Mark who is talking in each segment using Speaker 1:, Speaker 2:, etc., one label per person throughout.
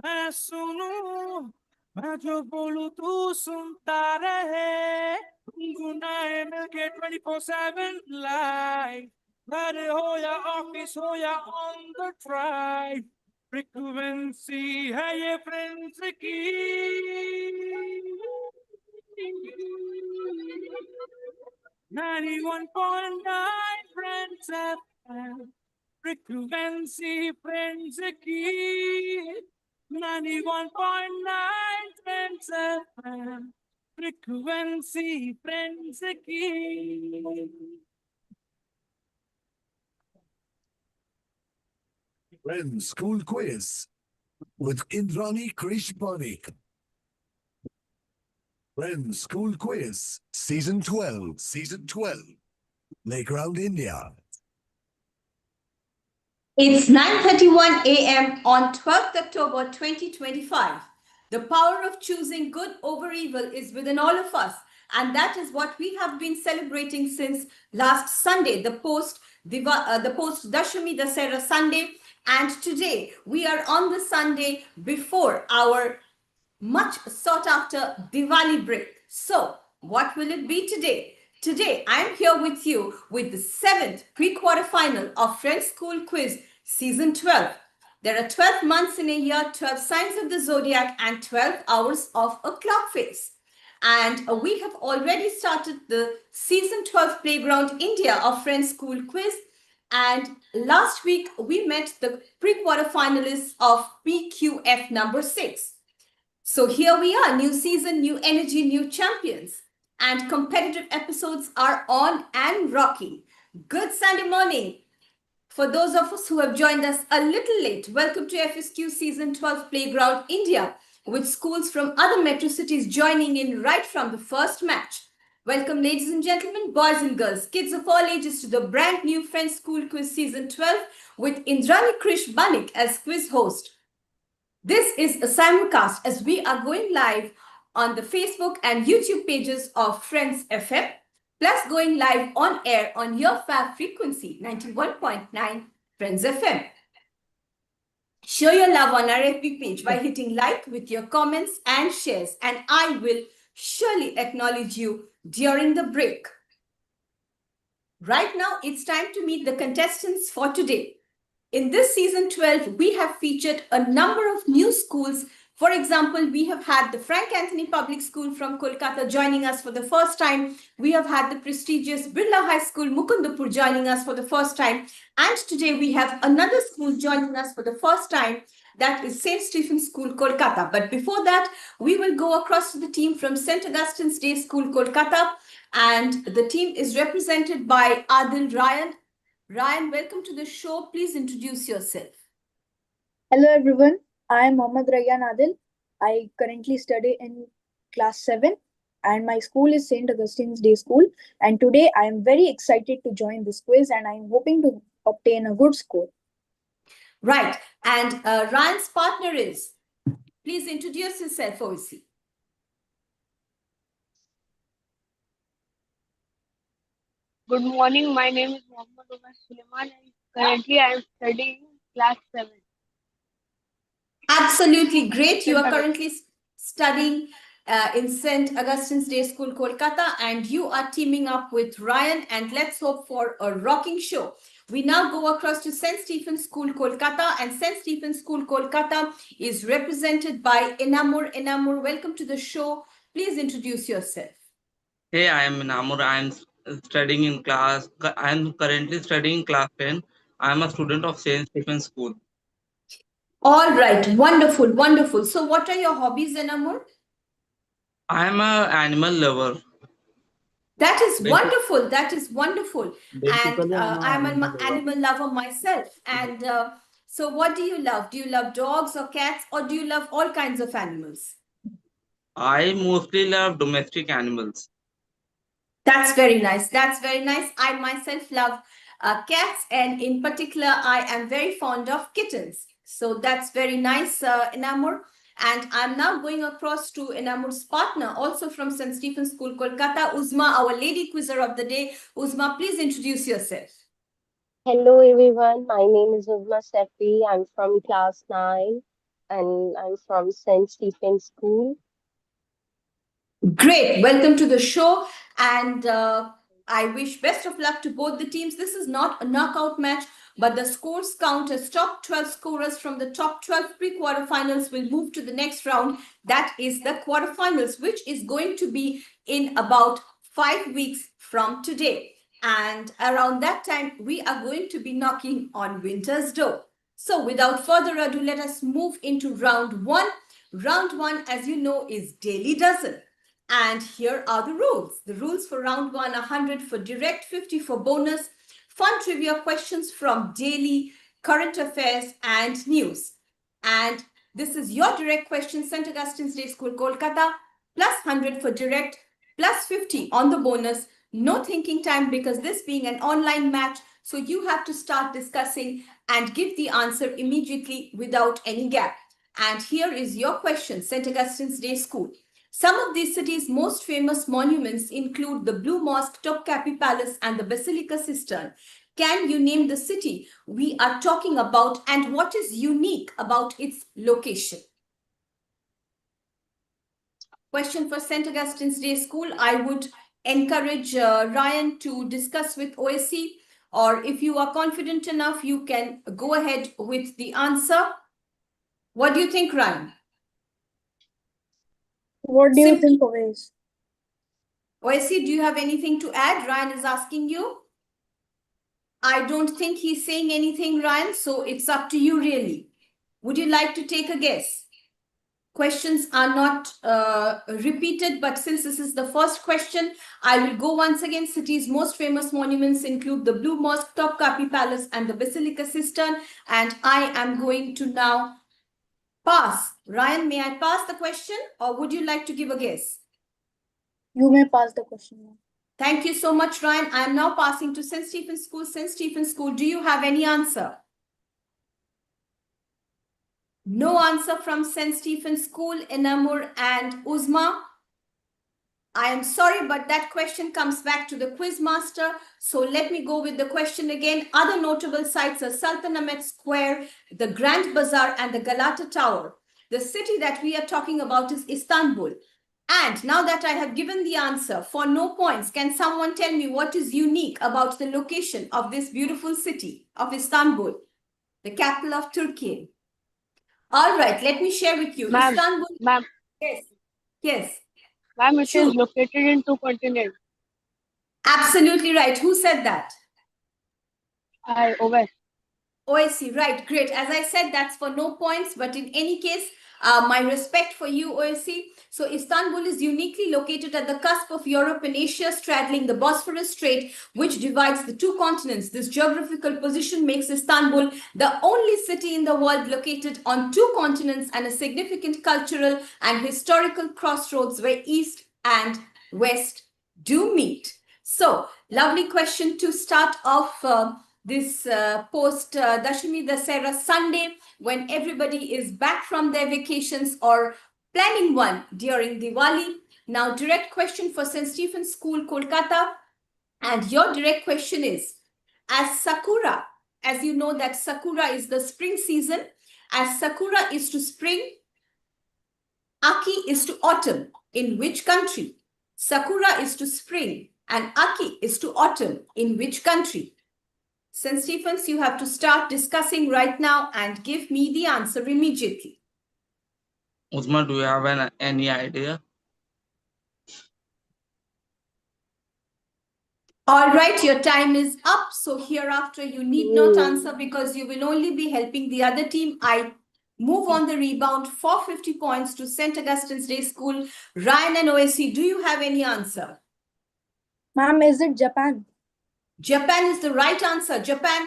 Speaker 1: मैं सुनूं, मैं जो बोलूं तू सुनता रहे, गुनाहे मिलके 24/7 लाइव, घर हो या ऑफिस हो या ऑन द ड्राइव, फ्रीक्वेंसी है ये फ्रेंड्स की। 91.9 Friends FM, frequency Friends की 91.9 Friends FM, frequency Friends की।
Speaker 2: Friends School Quiz with Indrani Krish Banik. Friends School Quiz Season 12. Playground India.
Speaker 3: It's 9:31 a.m. on 12th October 2025. The power of choosing good over evil is within all of us, and that is what we have been celebrating since last Sunday, the post Dashami Dasera Sunday, and today we are on the Sunday before our much sought after Diwali break. So, what will it be today? Today, I'm here with you with the 7th pre-quarter final of Friends School Quiz Season 12. There are 12 months in a year, 12 signs of the zodiac, and 12 hours of a clock face. And we have already started the Season 12 Playground India of Friends School Quiz. And last week, we met the pre-quarter finalists of PQF number 6. So here we are, new season, new energy, new champions. And competitive episodes are on and rocking. Good Sunday morning. For those of us who have joined us a little late, welcome to FSQ Season 12 Playground India, with schools from other metro cities joining in right from the first match. Welcome, ladies and gentlemen, boys and girls, kids of all ages, to the brand new Friends School Quiz Season 12 with Indrani Krish Banik as quiz host. This is a simulcast as we are going live on the Facebook and YouTube pages of Friends FM, plus going live on air on your fab frequency 91.9 Friends FM. Show your love on our FB page by hitting like with your comments and shares, and I will surely acknowledge you during the break. Right now, it's time to meet the contestants for today. In this season 12, we have featured a number of new schools. For example, we have had the Frank Anthony Public School from Kolkata joining us for the first time. We have had the prestigious Birla High School, Mukundapur, joining us for the first time. And today we have another school joining us for the first time. That is St. Stephen's School, Kolkata. But before that, we will go across to the team from St. Augustine's Day School, Kolkata. And the team is represented by Adil Ryan. Ryan, welcome to the show. Please introduce yourself.
Speaker 4: Hello everyone, I am Mohammad Rayyan Adil. I currently study in class 7 and my school is St. Augustine's Day School, and today I am very excited to join this quiz and I am hoping to obtain a good score.
Speaker 3: Right, and Ryan's partner is, please introduce yourself, Oisi.
Speaker 5: Good morning, my name is Mohammad Umar Suleiman and currently I am studying class 7.
Speaker 3: Absolutely great. You are currently studying in St. Augustine's Day School, Kolkata, and you are teaming up with Ryan, and let's hope for a rocking show. We now go across to St. Stephen's School, Kolkata, and St. Stephen's School, Kolkata is represented by Enamur. Enamur, welcome to the show. Please introduce yourself.
Speaker 6: Hey, I am Namur. I am currently studying class 10. I am a student of St. Stephen's School.
Speaker 3: All right, wonderful, wonderful. So what are your hobbies, Enamur?
Speaker 6: I am an animal lover.
Speaker 3: That is wonderful. That is wonderful.
Speaker 6: Basically,
Speaker 3: And I'm an animal lover myself. And so what do you love? Do you love dogs or cats, or do you love all kinds of animals?
Speaker 6: I mostly love domestic animals.
Speaker 3: That's very nice. That's very nice. I myself love cats, and in particular, I am very fond of kittens. So that's very nice, Enamur. And I'm now going across to Enamur's partner, also from St. Stephen's School, Kolkata, Uzma, our lady quizzer of the day. Uzma, please introduce yourself.
Speaker 5: Hello everyone, my name is Uzma Sefi. I'm from class 9 and I'm from St. Stephen's School.
Speaker 3: Great. Welcome to the show. And I wish best of luck to both the teams. This is not a knockout match, but the scores count as top 12 scorers from the top 12 pre-quarterfinals will move to the next round. That is the quarterfinals, which is going to be in about 5 weeks from today. And around that time, we are going to be knocking on winter's door. So without further ado, let us move into round one. Round one, as you know, is Daily Dozen. And here are the rules. The rules for round one: 100 for direct, 50 for bonus, fun trivia questions from daily, current affairs, and news. And this is your direct question, St. Augustine's Day School, Kolkata, plus 100 for direct, plus 50 on the bonus. No thinking time, because this being an online match, so you have to start discussing and give the answer immediately without any gap. And here is your question, St. Augustine's Day School. Some of these cities' most famous monuments include the Blue Mosque, Topkapi Palace, and the Basilica Cistern. Can you name the city we are talking about and what is unique about its location? Question for St. Augustine's Day School. I would encourage Ryan to discuss with OSC, or if you are confident enough, you can go ahead with the answer. What do you think, Ryan?
Speaker 4: What do you think, Ovesh?
Speaker 3: OSC, do you have anything to add? Ryan is asking you. I don't think he's saying anything, Ryan, so it's up to you, really. Would you like to take a guess? Questions are not repeated, but since this is the first question, I will go once again. City's most famous monuments include the Blue Mosque, Topkapi Palace, and the Basilica Cistern. And I am going to now pass. Ryan, may I pass the question, or would you like to give a guess?
Speaker 4: You may pass the question now.
Speaker 3: Thank you so much, Ryan. I am now passing to St. Stephen's School. St. Stephen's School, do you have any answer? No answer from St. Stephen's School, Enamur and Uzma. I am sorry, but that question comes back to the quiz master. So let me go with the question again. Other notable sites are Sultanahmet Square, the Grand Bazaar, and the Galata Tower. The city that we are talking about is Istanbul. And now that I have given the answer for no points, can someone tell me what is unique about the location of this beautiful city of Istanbul, the capital of Turkey? All right, let me share with you.
Speaker 5: Ma'am,
Speaker 3: Istanbul.
Speaker 5: ma'am,
Speaker 3: Yes. Yes.
Speaker 5: ma'am, it
Speaker 3: Sure.
Speaker 5: is located in 2 continents.
Speaker 3: Absolutely right. Who said that?
Speaker 5: Over.
Speaker 3: OSC, right, great. As I said, that's for no points, but in any case, my respect for you, OSC. So Istanbul is uniquely located at the cusp of Europe and Asia, straddling the Bosphorus Strait, which divides the two continents. This geographical position makes Istanbul the only city in the world located on two continents and a significant cultural and historical crossroads where East and West do meet. So, lovely question to start off this post Dashami Dasera Sunday, when everybody is back from their vacations or planning one during Diwali. Now, direct question for St. Stephen's School, Kolkata. And your direct question is, as Sakura, as you know that Sakura is the spring season, as Sakura is to spring, Aki is to autumn. In which country? Sakura is to spring and Aki is to autumn. In which country? St. Stephen's, you have to start discussing right now and give me the answer immediately.
Speaker 6: Uzma, do you have any idea?
Speaker 3: All right, your time is up. So hereafter, you need not answer because you will only be helping the other team. I move on the rebound for 50 points to St. Augustine's Day School. Ryan and OSC, do you have any answer?
Speaker 4: Ma'am, is it Japan?
Speaker 3: Japan is the right answer. Japan,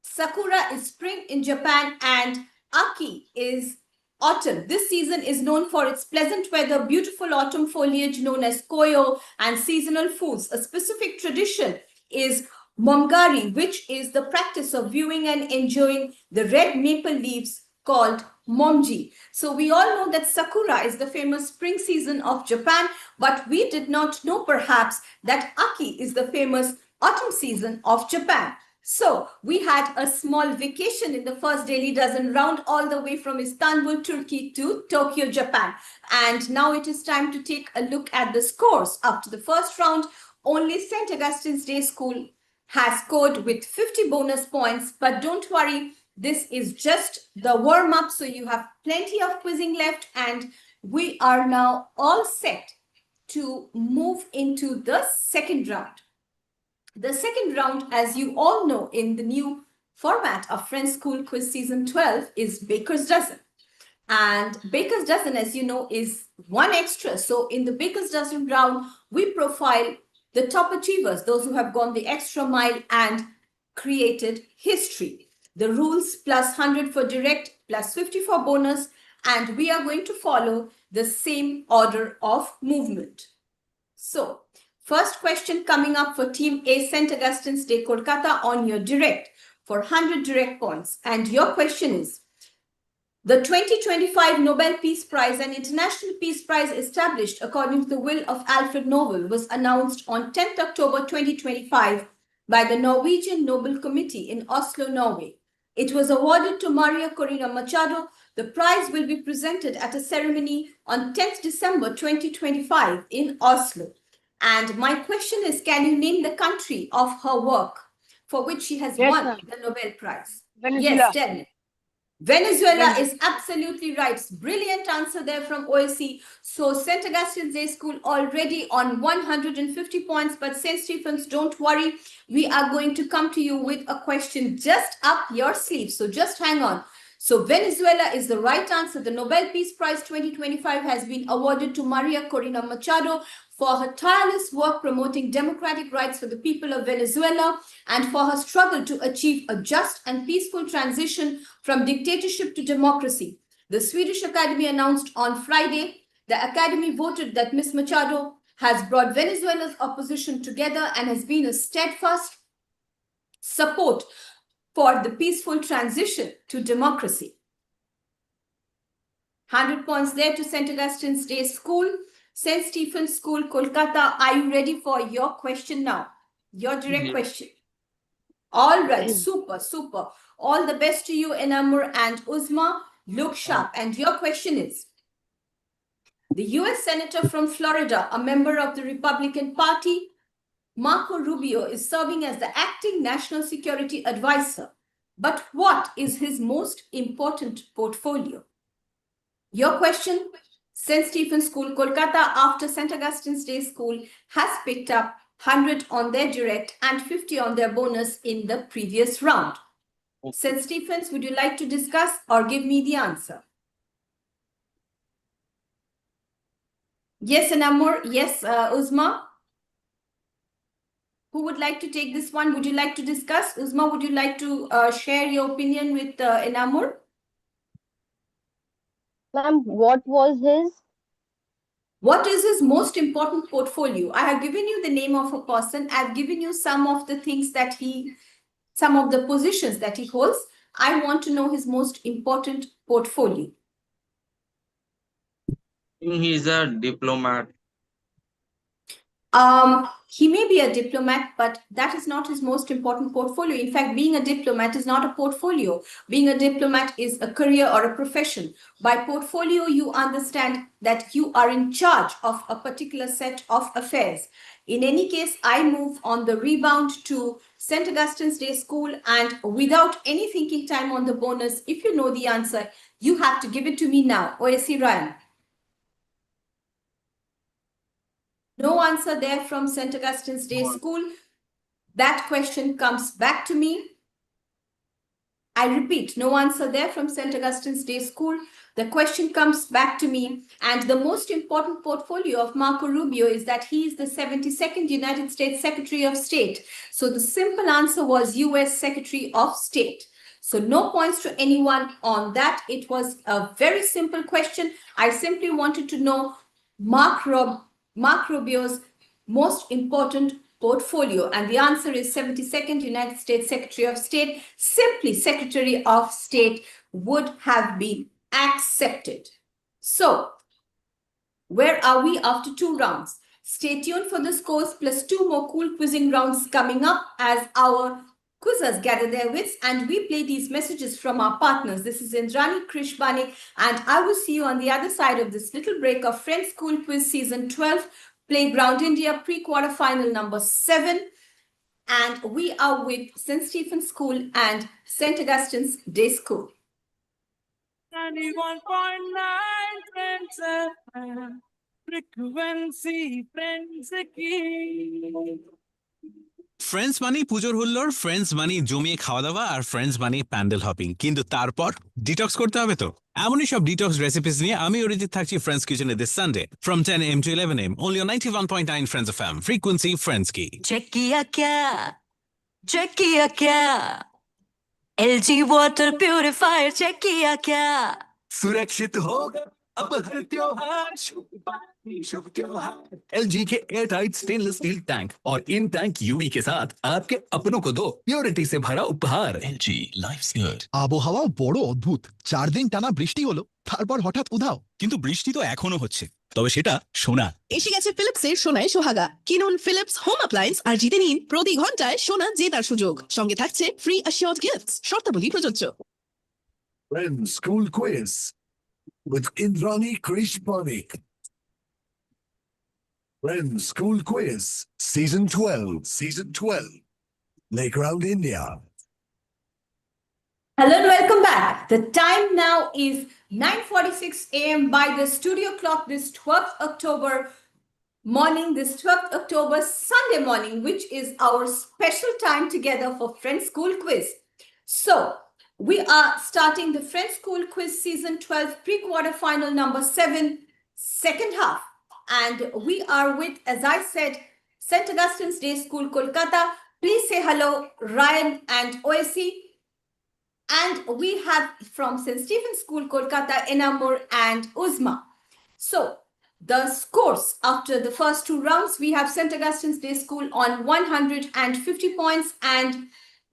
Speaker 3: Sakura is spring in Japan and Aki is autumn. This season is known for its pleasant weather, beautiful autumn foliage known as koyo, and seasonal foods. A specific tradition is momgari, which is the practice of viewing and enjoying the red maple leaves called momji. So we all know that Sakura is the famous spring season of Japan, but we did not know perhaps that Aki is the famous autumn season of Japan. So we had a small vacation in the first Daily Dozen round all the way from Istanbul, Turkey to Tokyo, Japan. And now it is time to take a look at the scores. After the first round, only St. Augustine's Day School has scored with 50 bonus points. But don't worry, this is just the warm-up. So you have plenty of quizzing left and we are now all set to move into the second round. The second round, as you all know, in the new format of Friends School Quiz Season 12 is Baker's Dozen. And Baker's Dozen, as you know, is one extra. So in the Baker's Dozen round, we profile the top achievers, those who have gone the extra mile and created history. The rules plus 100 for direct, plus 50 for bonus. And we are going to follow the same order of movement. So, first question coming up for Team A, St. Augustine's Day, Kolkata on your direct for 100 direct points. And your question is, the 2025 Nobel Peace Prize, an international peace prize established according to the will of Alfred Nobel, was announced on 10th October 2025 by the Norwegian Nobel Committee in Oslo, Norway. It was awarded to Maria Corina Machado. The prize will be presented at a ceremony on 10th December 2025 in Oslo. And my question is, can you name the country of her work for which she has won the Nobel Prize?
Speaker 5: Venezuela.
Speaker 3: Yes, tell me. Venezuela is absolutely right. Brilliant answer there from OSC. So St. Augustine's Day School already on 150 points, but St. Stephen's, don't worry. We are going to come to you with a question just up your sleeve. So just hang on. So Venezuela is the right answer. The Nobel Peace Prize 2025 has been awarded to Maria Corina Machado for her tireless work promoting democratic rights for the people of Venezuela and for her struggle to achieve a just and peaceful transition from dictatorship to democracy. The Swedish Academy announced on Friday, the Academy voted that Ms. Machado has brought Venezuela's opposition together and has been a steadfast support for the peaceful transition to democracy. 100 points there to St. Augustine's Day School. St. Stephen's School, Kolkata, are you ready for your question now? Your direct question. All right, super, super. All the best to you, Enamur and Uzma. Look sharp. And your question is, the US Senator from Florida, a member of the Republican Party, Marco Rubio, is serving as the acting national security advisor. But what is his most important portfolio? Your question, St. Stephen's School, Kolkata, after St. Augustine's Day School has picked up 100 on their direct and 50 on their bonus in the previous round. St. Stephen's, would you like to discuss or give me the answer? Yes, Enamur. Yes, Uzma. Who would like to take this one? Would you like to discuss? Uzma, would you like to share your opinion with Enamur?
Speaker 7: Ma'am, what was his?
Speaker 3: What is his most important portfolio? I have given you the name of a person. I've given you some of the things that some of the positions that he holds. I want to know his most important portfolio.
Speaker 6: He's a diplomat.
Speaker 3: He may be a diplomat, but that is not his most important portfolio. In fact, being a diplomat is not a portfolio. Being a diplomat is a career or a profession. By portfolio, you understand that you are in charge of a particular set of affairs. In any case, I move on the rebound to St. Augustine's Day School, and without any thinking time on the bonus, if you know the answer, you have to give it to me now. OSC Ryan. No answer there from St. Augustine's Day School. That question comes back to me. I repeat, no answer there from St. Augustine's Day School. The question comes back to me. And the most important portfolio of Marco Rubio is that he is the 72nd United States Secretary of State. So the simple answer was US Secretary of State. So no points to anyone on that. It was a very simple question. I simply wanted to know Mark Rubio's most important portfolio, and the answer is 72nd United States Secretary of State. Simply Secretary of State would have been accepted. So where are we after 2 rounds? Stay tuned for the scores plus 2 more cool quizzing rounds coming up as our quizzers gather their wits and we play these messages from our partners. This is Indrani Krish Banik, and I will see you on the other side of this little break of Friends School Quiz Season 12, Playground India pre-quarter final number 7. And we are with St. Stephen's School and St. Augustine's Day School.
Speaker 1: 91.9 Friends FM, frequency friends की.
Speaker 8: Friends মানি পুজোর হুল্লোড়, friends মানি জমিয়ে খাওয়া দাওয়া, আর friends মানি pandal hopping. কিন্তু তারপর detox করতে হবে তো। এমনই সব ডিটক্স রেসিপিস নিয়ে আমি অরিজিৎ থাকছি ফ্রেন্ডস কিচেনে this Sunday from 10 AM to 11 AM only on 91.9 Friends FM, frequency friends की।
Speaker 9: चेक किया क्या LG वाटर प्यूरिफायर चेक किया क्या?
Speaker 2: सुरक्षित होगा अब हर त्योहार, शुभ पानी शुभ त्योहार।
Speaker 8: LG के air tight stainless steel tank और इन टैंक यूवी के साथ आपके अपनों को दो प्योरिटी से भरा उपहार। LG lives good.
Speaker 10: আবহাওয়া বড় অদ্ভুত। 4 দিন টানা বৃষ্টি হলো, তারপর হঠাৎ উধাও।
Speaker 8: কিন্তু বৃষ্টি তো এখনো হচ্ছে, তবে সেটা সোনা।
Speaker 11: এসে গেছে ফিলিপসের সোনায় সোহাগা। কিনুন ফিলিপস হোম অ্যাপ্লায়েন্স আর জিতে নিন প্রতি ঘন্টায় সোনা জেতার সুযোগ। সঙ্গে থাকছে ফ্রি অ্যাসিওর্ড গিফটস। শর্তাবলী প্রযোজ্য।
Speaker 2: Friends School Quiz with Indrani Krish Banik. Friends School Quiz Season 12, Playground India.
Speaker 3: Hello and welcome back. The time now is 9:46 AM by the studio clock this 12th October morning, this 12th October Sunday morning, which is our special time together for Friends School Quiz. So, we are starting the Friends School Quiz Season 12 pre-quarter final number 7, second half. And we are with, as I said, St. Augustine's Day School, Kolkata. Please say hello, Ryan and Oesi. And we have from St. Stephen's School, Kolkata, Enamur and Uzma. So, the scores after the first 2 rounds, we have St. Augustine's Day School on 150 points, and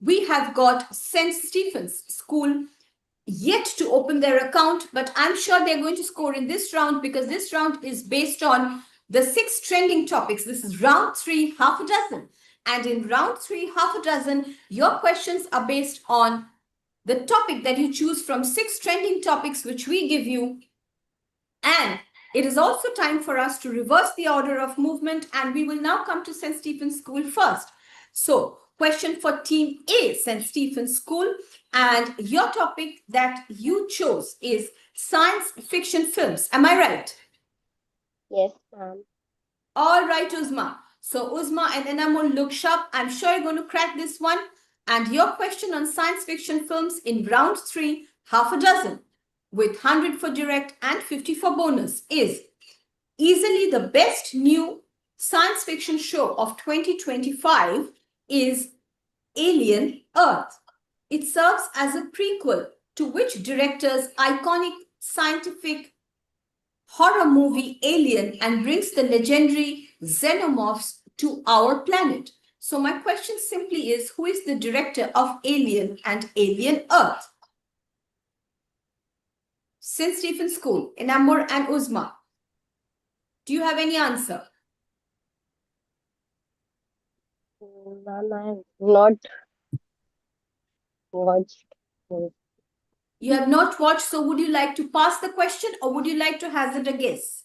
Speaker 3: we have got St. Stephen's School yet to open their account, but I'm sure they're going to score in this round because this round is based on the 6 trending topics. This is round 3, half a dozen. And in round 3, half a dozen, your questions are based on the topic that you choose from 6 trending topics which we give you. And it is also time for us to reverse the order of movement, and we will now come to St. Stephen's School first. So, question for Team A, St. Stephen's School, and your topic that you chose is science fiction films. Am I right?
Speaker 7: Yes, ma'am.
Speaker 3: All right, Uzma. So, Uzma and Enamul, look sharp. I'm sure you're going to crack this one. And your question on science fiction films in round 3, half a dozen, with 100 for direct and 50 for bonus, is easily the best new science fiction show of 2025 is Alien Earth. It serves as a prequel to which director's iconic scientific horror movie Alien and brings the legendary xenomorphs to our planet. So my question simply is, who is the director of Alien and Alien Earth? St. Stephen's School, Enamur and Uzma. Do you have any answer?
Speaker 7: Ma'am, I have not watched it.
Speaker 3: You have not watched, so would you like to pass the question or would you like to hazard a guess?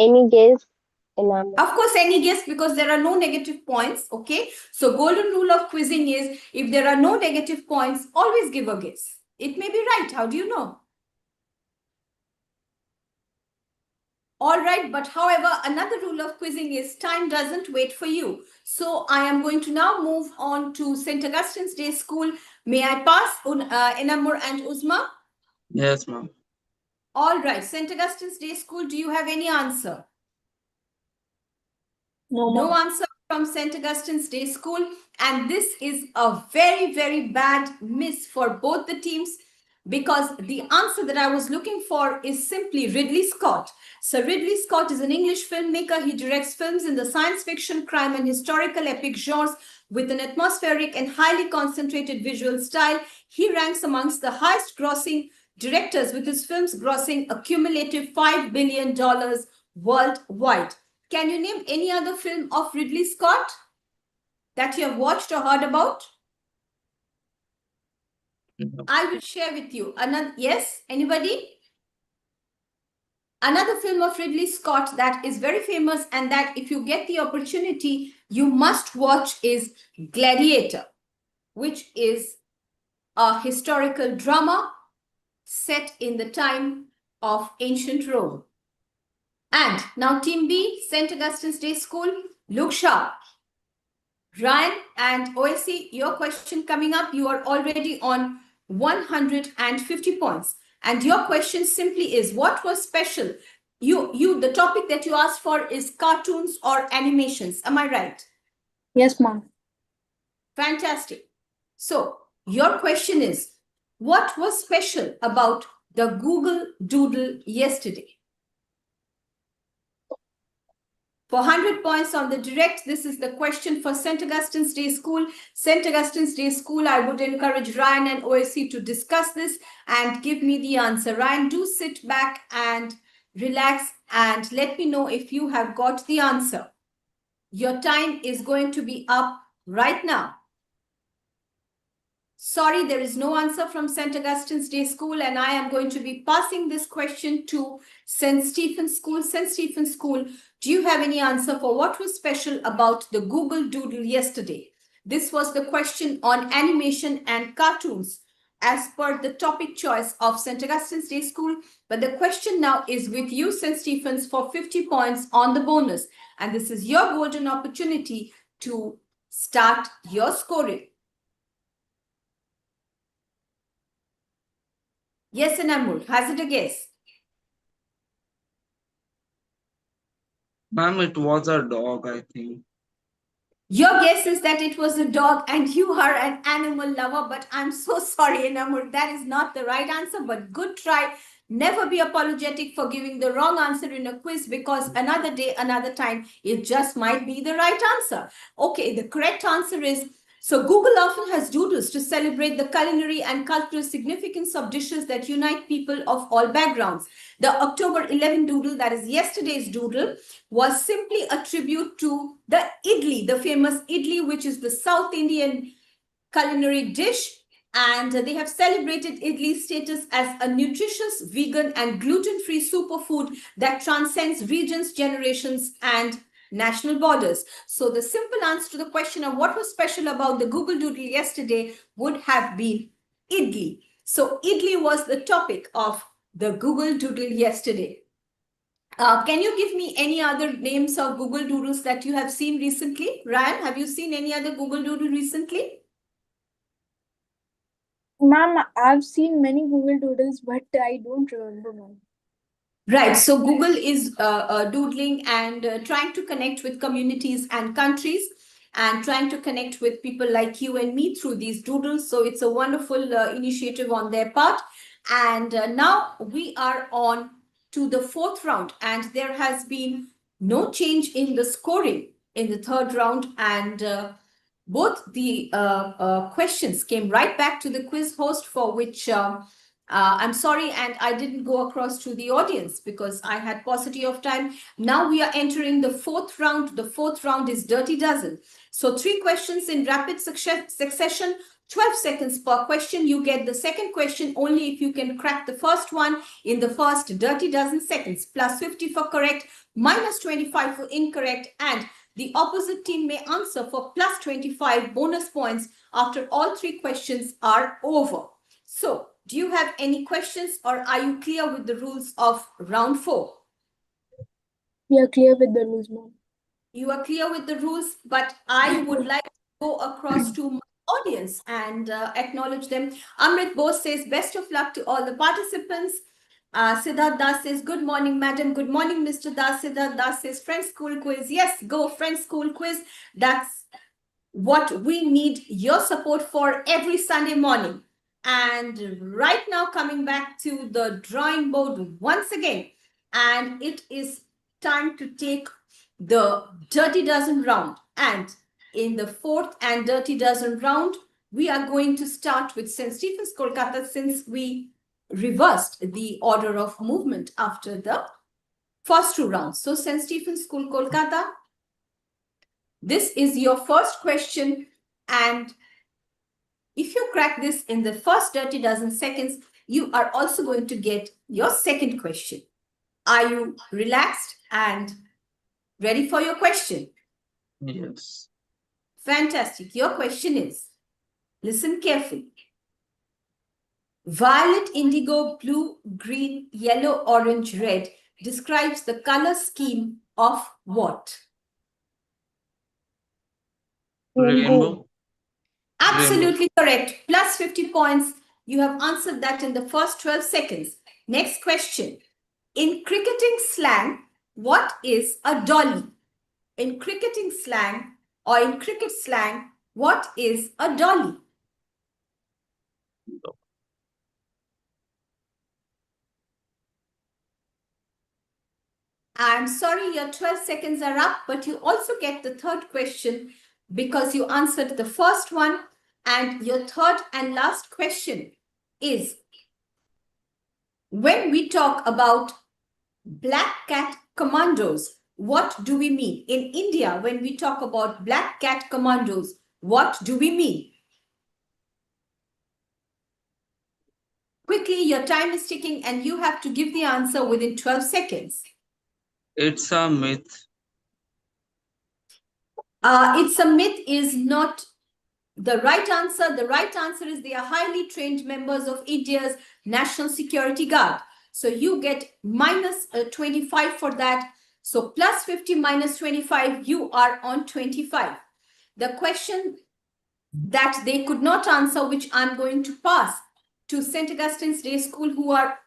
Speaker 7: Any guess?
Speaker 3: Of course, any guess, because there are no negative points, okay? So golden rule of quizzing is, if there are no negative points, always give a guess. It may be right. How do you know? All right, but however, another rule of quizzing is time doesn't wait for you. So I am going to now move on to St. Augustine's Day School. May I pass Enamur and Uzma?
Speaker 6: Yes, ma'am.
Speaker 3: All right, St. Augustine's Day School, do you have any answer? No answer from St. Augustine's Day School. And this is a very, very bad miss for both the teams, because the answer that I was looking for is simply Ridley Scott. So Ridley Scott is an English filmmaker. He directs films in the science fiction, crime, and historical epic genres with an atmospheric and highly concentrated visual style. He ranks amongst the highest grossing directors, with his films grossing a cumulative $5 billion worldwide. Can you name any other film of Ridley Scott? that you have watched or heard about?
Speaker 6: No.
Speaker 3: I will share with you. Another, yes, anybody? Another film of Ridley Scott that is very famous and that if you get the opportunity, you must watch is Gladiator, which is a historical drama set in the time of ancient Rome. And now Team B, St. Augustine's Day School, look sharp. Ryan and OSC, your question coming up. You are already on 150 points. And your question simply is, what was special? The topic that you asked for is cartoons or animations. Am I right?
Speaker 4: Yes, ma'am.
Speaker 3: Fantastic. So your question is, what was special about the Google Doodle yesterday? For 100 points on the direct, this is the question for St. Augustine's Day School. St. Augustine's Day School, I would encourage Ryan and OSC to discuss this and give me the answer. Ryan, do sit back and relax and let me know if you have got the answer. Your time is going to be up right now. Sorry, there is no answer from St. Augustine's Day School, and I am going to be passing this question to St. Stephen's School. St. Stephen's School, do you have any answer for what was special about the Google Doodle yesterday? This was the question on animation and cartoons as per the topic choice of St. Augustine's Day School. But the question now is with you, St. Stephen's, for 50 points on the bonus. And this is your golden opportunity to start your scoring. Yes, Anamul, hazard a guess.
Speaker 6: Ma'am, it was a dog, I think.
Speaker 3: Your guess is that it was a dog and you are an animal lover, but I'm so sorry, Anamul, that is not the right answer, but good try. Never be apologetic for giving the wrong answer in a quiz because another day, another time, it just might be the right answer. Okay, the correct answer is, so Google often has doodles to celebrate the culinary and cultural significance of dishes that unite people of all backgrounds. The October 11 doodle, that is yesterday's doodle, was simply a tribute to the idli, the famous idli, which is the South Indian culinary dish. And they have celebrated idli's status as a nutritious, vegan and gluten-free superfood that transcends regions, generations and national borders. So the simple answer to the question of what was special about the Google Doodle yesterday would have been idli. So idli was the topic of the Google Doodle yesterday. Can you give me any other names of Google Doodles that you have seen recently? Ryan, have you seen any other Google Doodle recently?
Speaker 4: Ma'am, I've seen many Google Doodles, but I don't remember one.
Speaker 3: Right. So Google is doodling and trying to connect with communities and countries and trying to connect with people like you and me through these doodles. So it's a wonderful initiative on their part. And now we are on to the fourth round and there has been no change in the scoring in the third round. And both the questions came right back to the quiz host, for which I'm sorry, and I didn't go across to the audience because I had paucity of time. Now we are entering the fourth round. The fourth round is Dirty Dozen. So 3 questions in rapid succession, 12 seconds per question. You get the second question only if you can crack the first one in the first Dirty Dozen seconds. Plus 50 for correct, minus 25 for incorrect, and the opposite team may answer for plus 25 bonus points after all 3 questions are over. So, do you have any questions or are you clear with the rules of round 4?
Speaker 4: We are clear with the rules, ma'am.
Speaker 3: You are clear with the rules, but I would like to go across to my audience and acknowledge them. Amrit Bose says, best of luck to all the participants. Siddharth Das says, good morning, madam. Good morning, Mr. Das. Siddharth Das says, Friends School Quiz. Yes, go Friends School Quiz. That's what we need your support for every Sunday morning. And right now, coming back to the drawing board once again, and it is time to take the Dirty Dozen round. And in the fourth and Dirty Dozen round, we are going to start with St. Stephen's, Kolkata, since we reversed the order of movement after the first 2 rounds. So St. Stephen's School, Kolkata, This is your first question, and if you crack this in the first 30 dozen seconds, you are also going to get your second question. Are you relaxed and ready for your question?
Speaker 6: Yes.
Speaker 3: Fantastic. Your question is, listen carefully. Violet, indigo, blue, green, yellow, orange, red describes the color scheme of what?
Speaker 6: Rainbow.
Speaker 3: Absolutely correct. Plus 50 points. You have answered that in the first 12 seconds. Next question. In cricketing slang, what is a dolly? In cricketing slang or in cricket slang, what is a dolly? I'm sorry, your 12 seconds are up, but you also get the third question because you answered the first one. And your third and last question is, when we talk about Black Cat Commandos, what do we mean? In India, when we talk about Black Cat Commandos, what do we mean? Quickly, your time is ticking and you have to give the answer within 12 seconds.
Speaker 6: It's a myth.
Speaker 3: It's a myth is not the right answer. The right answer is they are highly trained members of India's National Security Guard. So you get minus 25 for that. So plus 50 minus 25, you are on 25. The question that they could not answer, which I'm going to pass to St. Augustine's Day School, who are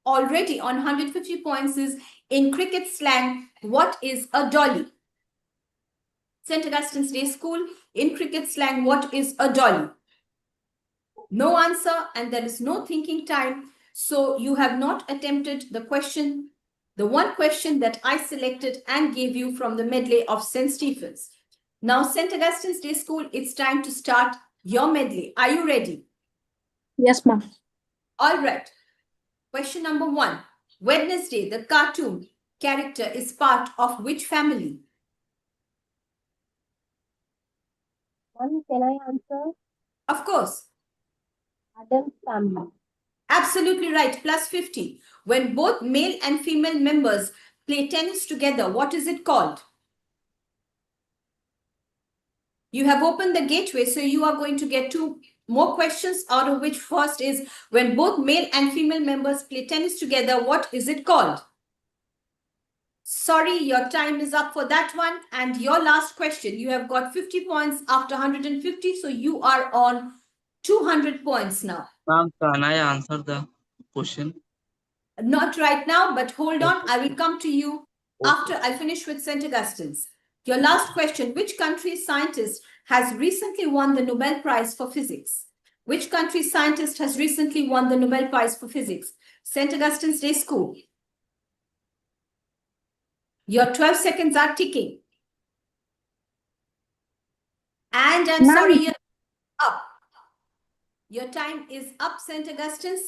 Speaker 3: already on 150 points, is in cricket slang, what is a dolly? St. Augustine's Day School, in cricket slang, what is a dolly? No answer, and there is no thinking time. So you have not attempted the question, the one question that I selected and gave you from the medley of St. Stephen's. Now, St. Augustine's Day School, it's time to start your medley. Are you ready?
Speaker 4: Yes, ma'am.
Speaker 3: All right. Question number 1. Wednesday, the cartoon character, is part of which family?
Speaker 7: Can I answer?
Speaker 3: Of course.
Speaker 7: Adam's family.
Speaker 3: Absolutely right. Plus 50. When both male and female members play tennis together, what is it called? You have opened the gateway, so you are going to get 2 more questions, out of which first is, when both male and female members play tennis together, what is it called? Sorry, your time is up for that one. And your last question, you have got 50 points after 150, so you are on 200 points now.
Speaker 6: Ma'am, can I answer the question?
Speaker 3: Not right now, but hold on. I will come to you after I finish with St. Augustine's. Your last question, which country's scientist has recently won the Nobel Prize for Physics? Which country's scientist has recently won the Nobel Prize for Physics? St. Augustine's Day School. Your 12 seconds are ticking. And I'm sorry, you're up. Your time is up, St. Augustine's.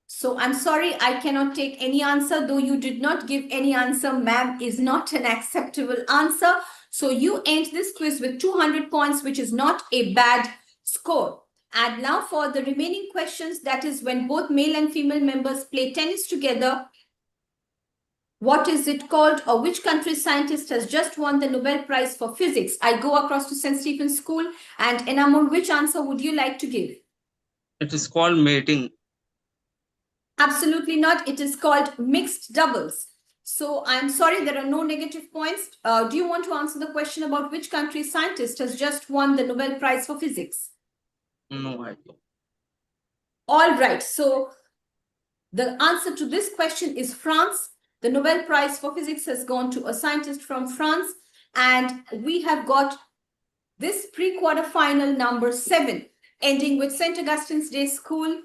Speaker 3: So I'm sorry, I cannot take any answer, though you did not give any answer. Ma'am is not an acceptable answer. So you end this quiz with 200 points, which is not a bad score. And now for the remaining questions, that is when both male and female members play tennis together, what is it called, or which country's scientist has just won the Nobel Prize for Physics? I go across to St. Stephen's School, and Enamur, which answer would you like to give?
Speaker 6: It is called mating.
Speaker 3: Absolutely not. It is called mixed doubles. So I'm sorry, there are no negative points. Do you want to answer the question about which country's scientist has just won the Nobel Prize for Physics?
Speaker 6: No idea.
Speaker 3: All right. So the answer to this question is France. The Nobel Prize for Physics has gone to a scientist from France. And we have got this pre-quarterfinal number 7, ending with St. Augustine's Day School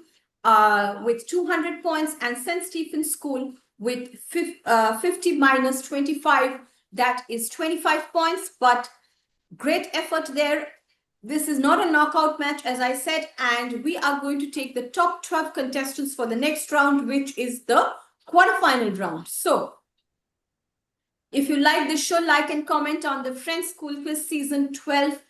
Speaker 3: with 200 points and St. Stephen's School with 50 minus 25. That is 25 points, but great effort there. This is not a knockout match, as I said, and we are going to take the top 12 contestants for the next round, which is the quarterfinal round. So If you like the show, like and comment on the Friends School Quiz Season 12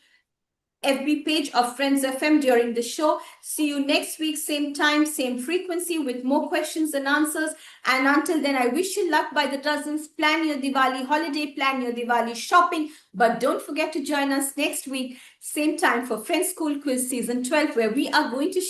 Speaker 3: FB page of Friends FM during the show. See you next week, same time, same frequency, with more questions and answers. And until then, I wish you luck by the dozens. Plan your Diwali holiday, plan your Diwali shopping. But don't forget to join us next week, same time, for Friends School Quiz Season 12, where we are going to